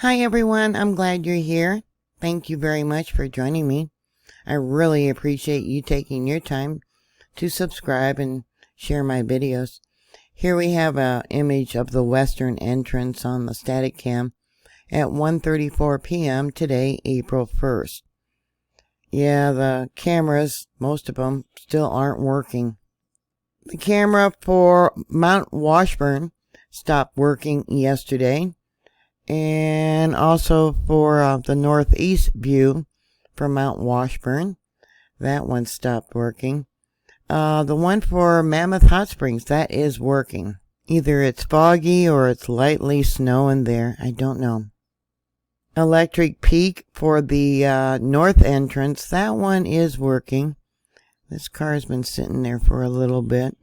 Hi everyone, I'm glad you're here. Thank you very much for joining me. I really appreciate you taking your time to subscribe and share my videos. Here we have an image of the western entrance on the static cam at 1:34 p.m. today, April 1st. Yeah, the cameras, most of them, still aren't working. The camera for Mount Washburn stopped working yesterday. And also for the northeast view for Mount Washburn, that one stopped working. The one for Mammoth Hot Springs, that is working. Either it's foggy or it's lightly snowing there. I don't know. Electric Peak for the north entrance, that one is working. This car's been sitting there for a little bit.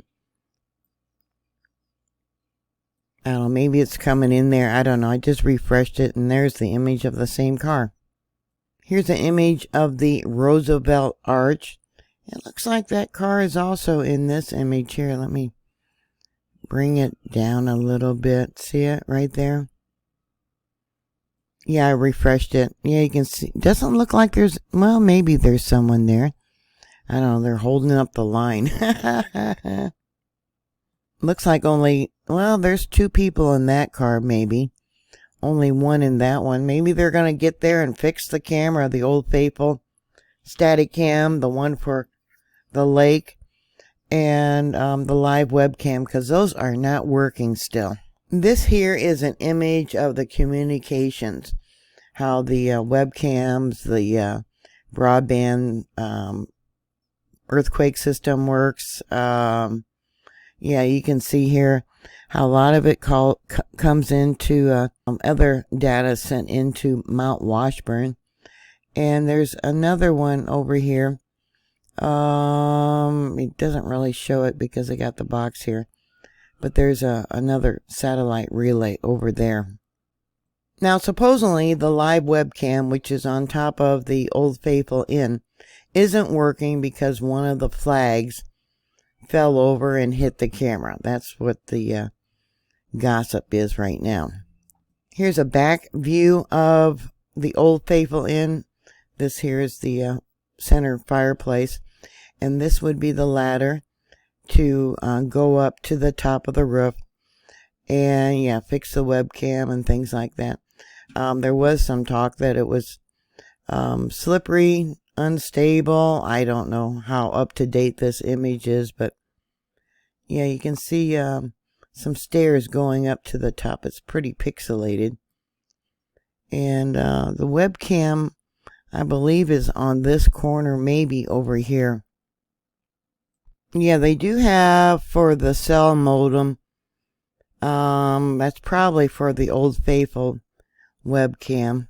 I don't know, maybe it's coming in there. I don't know. I just refreshed it, and there's the image of the same car. Here's an image of the Roosevelt Arch. It looks like that car is also in this image here. Let me bring it down a little bit. See it right there? Yeah, I refreshed it. Yeah, you can see. Doesn't look like there's, well, maybe there's someone there. I don't know. They're holding up the line. Looks like only, well, there's two people in that car, maybe. Only one in that one. Maybe they're going to get there and fix the camera, the Old Faithful static cam, the one for the lake, and the live webcam, because those are not working still. This here is an image of the communications, how the webcams, the broadband earthquake system works. Yeah, you can see here how a lot of it comes into other data sent into Mount Washburn. And there's another one over here. It doesn't really show it because I got the box here. But there's another satellite relay over there. Now, supposedly the live webcam, which is on top of the Old Faithful Inn, isn't working because one of the flags fell over and hit the camera. That's what the gossip is right now. Here's a back view of the Old Faithful Inn. This here is the center fireplace, and this would be the ladder to go up to the top of the roof and, yeah, fix the webcam and things like that. There was some talk that it was slippery, unstable. I don't know how up to date this image is, but yeah, you can see some stairs going up to the top. It's pretty pixelated. And the webcam, I believe, is on this corner, maybe over here. Yeah, they do have for the cell modem. That's probably for the Old Faithful webcam,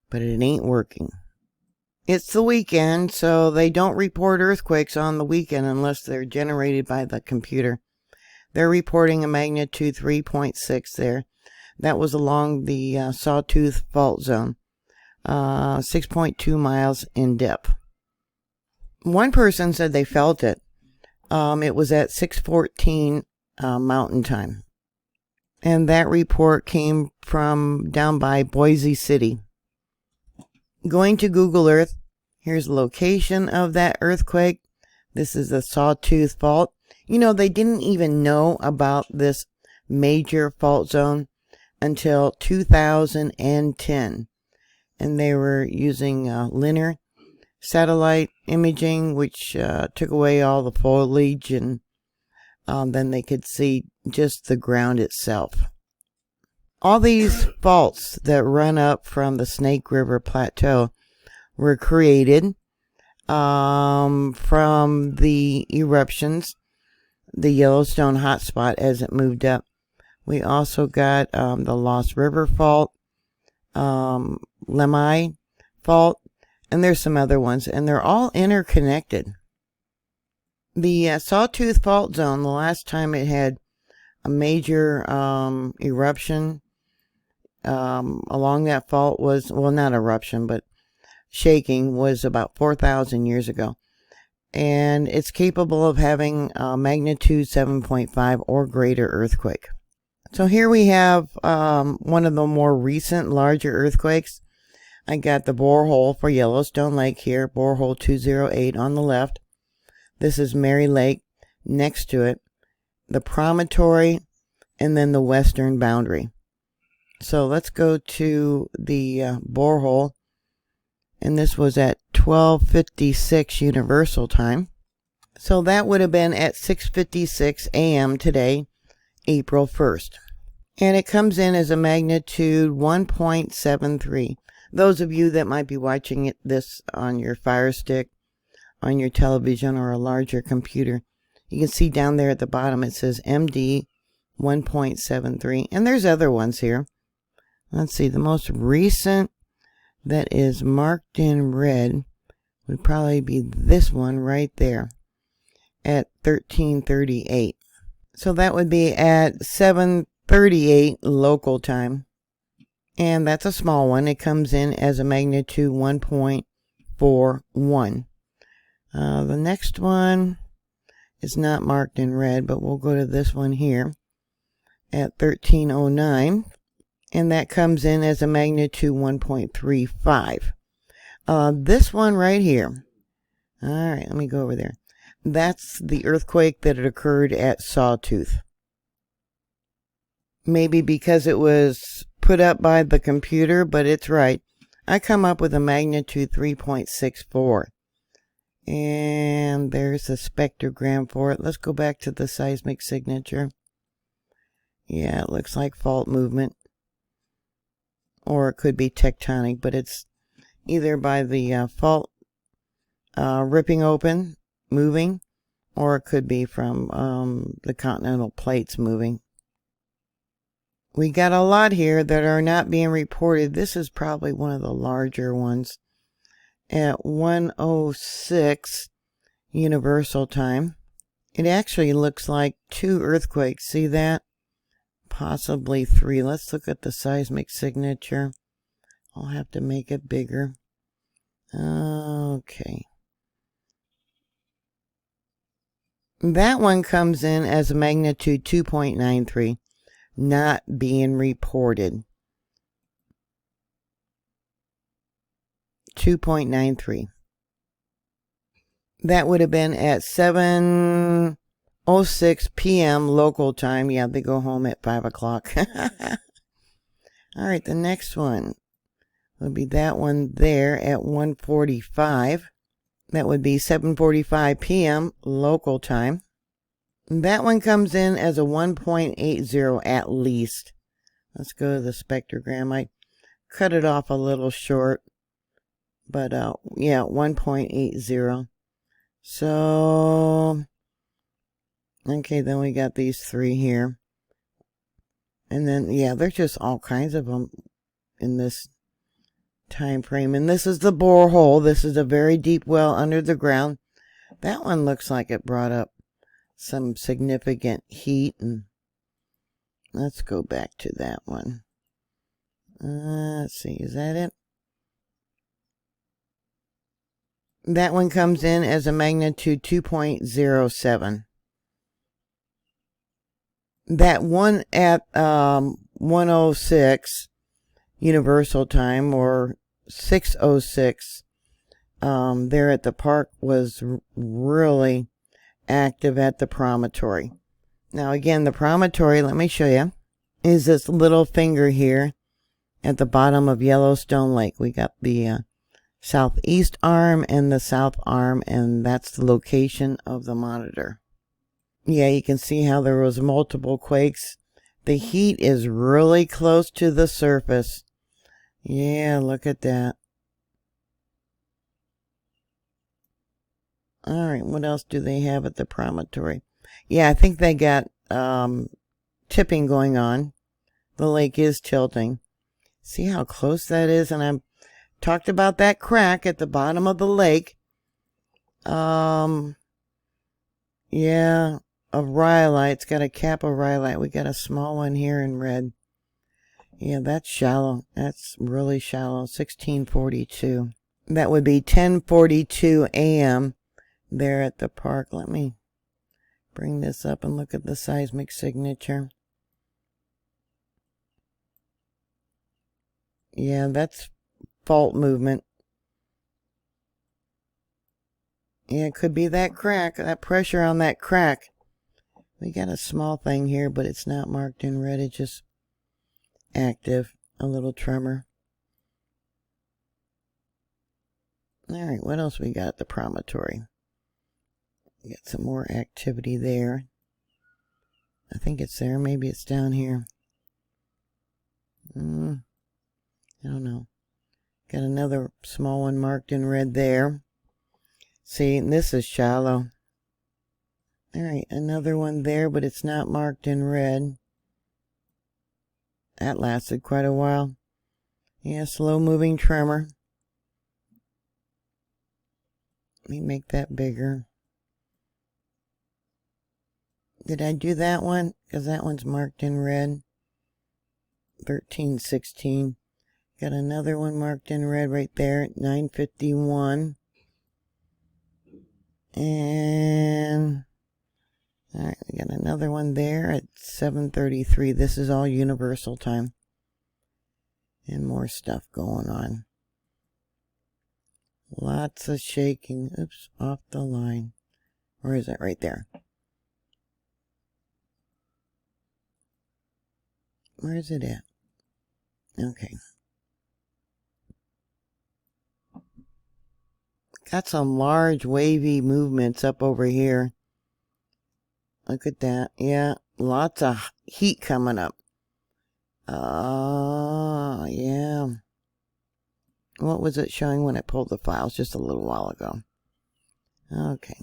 but it ain't working. It's the weekend, so they don't report earthquakes on the weekend unless they're generated by the computer. They're reporting a magnitude 3.6 there. That was along the Sawtooth fault zone, 6.2 miles in depth. One person said they felt it. It was at 6:14 Mountain Time. And that report came from down by Boise City. Going to Google Earth, here's the location of that earthquake. This is the Sawtooth fault. You know, they didn't even know about this major fault zone until 2010. And they were using linear satellite imaging, which took away all the foliage, and then they could see just the ground itself. All these faults that run up from the Snake River Plateau were created from the eruptions, the Yellowstone hotspot as it moved up. We also got the Lost River Fault, Lemhi Fault, and there's some other ones, and they're all interconnected. The Sawtooth Fault Zone, the last time it had a major eruption along that fault was, well, not eruption, but shaking, was about 4,000 years ago. And it's capable of having a magnitude 7.5 or greater earthquake. So here we have one of the more recent larger earthquakes. I got the borehole for Yellowstone Lake here, borehole 208 on the left. This is Mary Lake next to it, the promontory, and then the western boundary. So let's go to the borehole, and this was at 12:56 Universal Time. So that would have been at 6:56 a.m. today, April 1st. And it comes in as a magnitude 1.73. Those of you that might be watching this on your Fire Stick, on your television, or a larger computer, you can see down there at the bottom it says MD 1.73. And there's other ones here. Let's see, the most recent that is marked in red would probably be this one right there at 13:38. So that would be at 7:38 local time. And that's a small one. It comes in as a magnitude 1.41. The next one is not marked in red, but we'll go to this one here at 13:09. And that comes in as a magnitude 1.35. This one right here. All right, let me go over there. That's the earthquake that had occurred at Sawtooth. Maybe because it was put up by the computer, but it's right. I come up with a magnitude 3.64. And there's a spectrogram for it. Let's go back to the seismic signature. Yeah, it looks like fault movement. Or it could be tectonic, but it's either by the fault ripping open, moving, or it could be from the continental plates moving. We got a lot here that are not being reported. This is probably one of the larger ones at 1:06 Universal Time. It actually looks like 2 earthquakes. See that? Possibly 3. Let's look at the seismic signature. I'll have to make it bigger. Okay. That one comes in as a magnitude 2.93, not being reported. 2.93. That would have been at 7:06 p.m. local time. Yeah, they go home at 5 o'clock. All right, the next one will be that one there at 1:45. That would be 7:45 p.m. local time. That one comes in as a 1.80 at least. Let's go to the spectrogram. I cut it off a little short, but yeah, 1.80. So, okay, then we got these 3 here. And then, yeah, there's just all kinds of them in this time frame. And this is the borehole. This is a very deep well under the ground. That one looks like it brought up some significant heat. And let's go back to that one. Let's see, is that it? That one comes in as a magnitude 2.07. That one at 1:06 Universal Time, or 6:06 there at the park, was really active at the promontory. Now again, the promontory, let me show you, is this little finger here at the bottom of Yellowstone Lake. We got the southeast arm and the south arm, and that's the location of the monitor. Yeah, you can see how there was multiple quakes. The heat is really close to the surface. Yeah, look at that. All right, what else do they have at the promontory? Yeah, I think they got tipping going on. The lake is tilting. See how close that is? And I talked about that crack at the bottom of the lake. Yeah, of rhyolite. It's got a cap of rhyolite. We got a small one here in red. Yeah, that's shallow. That's really shallow. 1642. That would be 10:42 a.m. there at the park. Let me bring this up and look at the seismic signature. Yeah, that's fault movement. Yeah, it could be that crack, that pressure on that crack. We got a small thing here, but it's not marked in red. It's just active, a little tremor. All right, what else we got at the promontory? We got some more activity there. I think it's there. Maybe it's down here. I don't know. Got another small one marked in red there. See, and this is shallow. All right, another one there, but it's not marked in red. That lasted quite a while. Yeah, slow moving tremor. Let me make that bigger. Did I do that one? Because that one's marked in red. 1316. Got another one marked in red right there. 951. And all right, we got another one there at 7:33. This is all universal time. And more stuff going on. Lots of shaking. Oops, off the line. Where is it? Right there. Where is it at? Okay. Got some large wavy movements up over here. Look at that. Yeah, lots of heat coming up. Yeah. What was it showing when I pulled the files just a little while ago? Okay.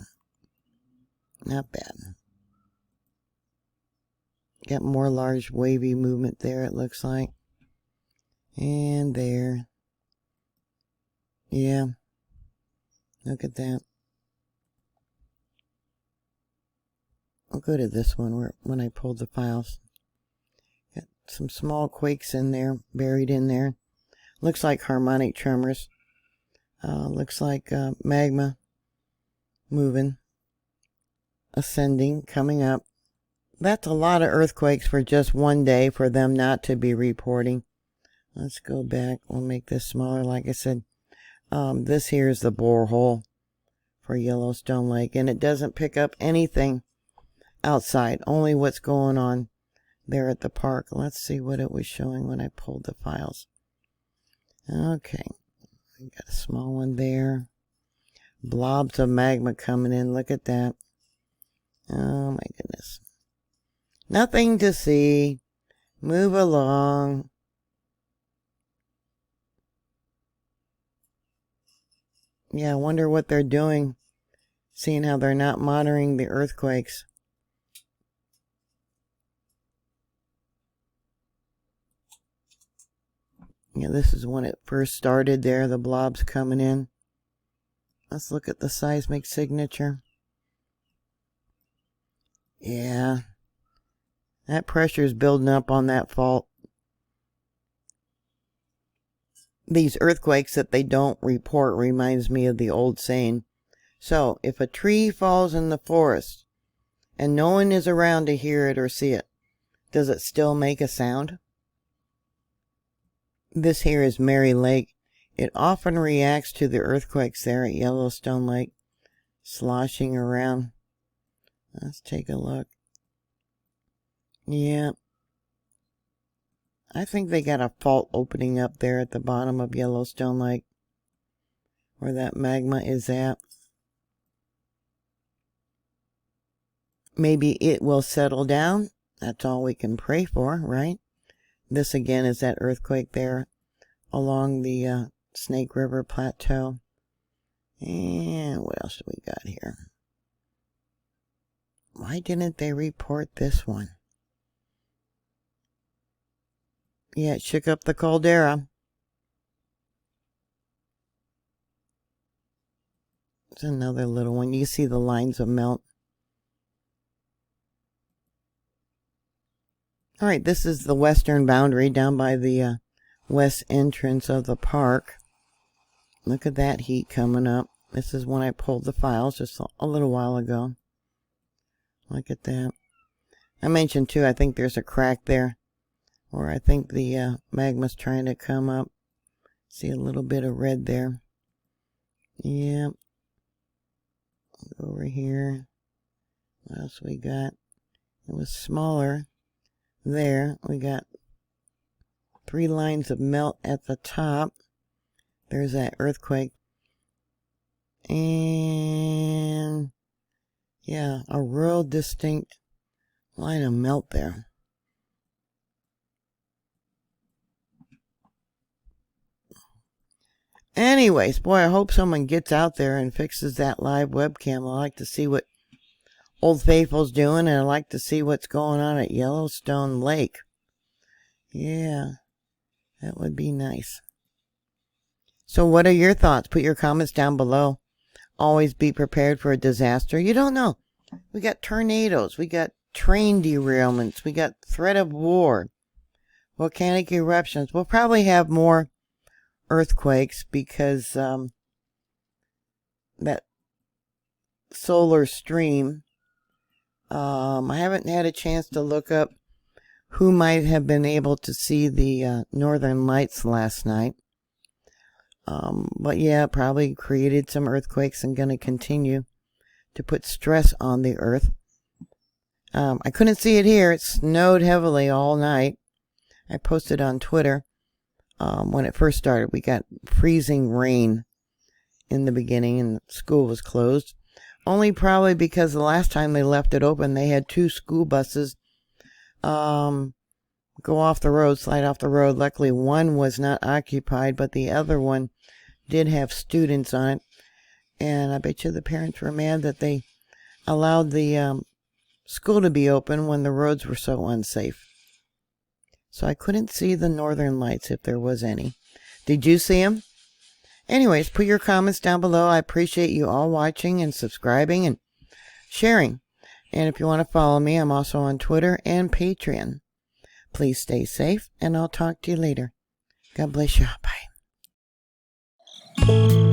Not bad. Got more large wavy movement there, it looks like. And there. Yeah. Look at that. I'll go to this one when I pulled the files. Got some small quakes in there, buried in there. Looks like harmonic tremors. Looks like magma moving, ascending, coming up. That's a lot of earthquakes for just one day for them not to be reporting. Let's go back. We'll make this smaller. Like I said, this here is the borehole for Yellowstone Lake, and it doesn't pick up anything outside, only what's going on there at the park. Let's see what it was showing when I pulled the files. Okay, we got a small one there. Blobs of magma coming in. Look at that. Oh my goodness. Nothing to see. Move along. Yeah, I wonder what they're doing, seeing how they're not monitoring the earthquakes. Yeah, this is when it first started there, the blobs coming in. Let's look at the seismic signature. Yeah, that pressure is building up on that fault. These earthquakes that they don't report reminds me of the old saying. So, if a tree falls in the forest and no one is around to hear it or see it, does it still make a sound? This here is Mary Lake. It often reacts to the earthquakes there at Yellowstone Lake, sloshing around. Let's take a look. Yeah. I think they got a fault opening up there at the bottom of Yellowstone Lake, where that magma is at. Maybe it will settle down. That's all we can pray for, right? This again is that earthquake there along the Snake River Plateau. And what else do we got here? Why didn't they report this one? Yeah, it shook up the caldera. It's another little one. You see the lines of melt. All right, this is the western boundary down by the west entrance of the park. Look at that heat coming up. This is when I pulled the files just a little while ago. Look at that. I mentioned too, I think there's a crack there, or I think the magma's trying to come up. See a little bit of red there. Yeah. Over here. What else we got? It was smaller. There. We got 3 lines of melt at the top. There's that earthquake. And yeah, a real distinct line of melt there. Anyways, boy, I hope someone gets out there and fixes that live webcam. I like to see what Old Faithful's doing, and I like to see what's going on at Yellowstone Lake. Yeah, that would be nice. So what are your thoughts? Put your comments down below. Always be prepared for a disaster. You don't know. We got tornadoes. We got train derailments. We got threat of war. Volcanic eruptions. We'll probably have more earthquakes because that solar stream. I haven't had a chance to look up who might have been able to see the northern lights last night. But yeah, probably created some earthquakes and going to continue to put stress on the earth. I couldn't see it here. It snowed heavily all night. I posted on Twitter when it first started. We got freezing rain in the beginning and school was closed. Only probably because the last time they left it open, they had 2 school buses go off the road, slide off the road. Luckily, one was not occupied, but the other one did have students on it. And I bet you the parents were mad that they allowed the school to be open when the roads were so unsafe. So I couldn't see the northern lights if there was any. Did you see them? Anyways, put your comments down below. I appreciate you all watching and subscribing and sharing. And if you want to follow me, I'm also on Twitter and Patreon. Please stay safe, and I'll talk to you later. God bless you. Bye.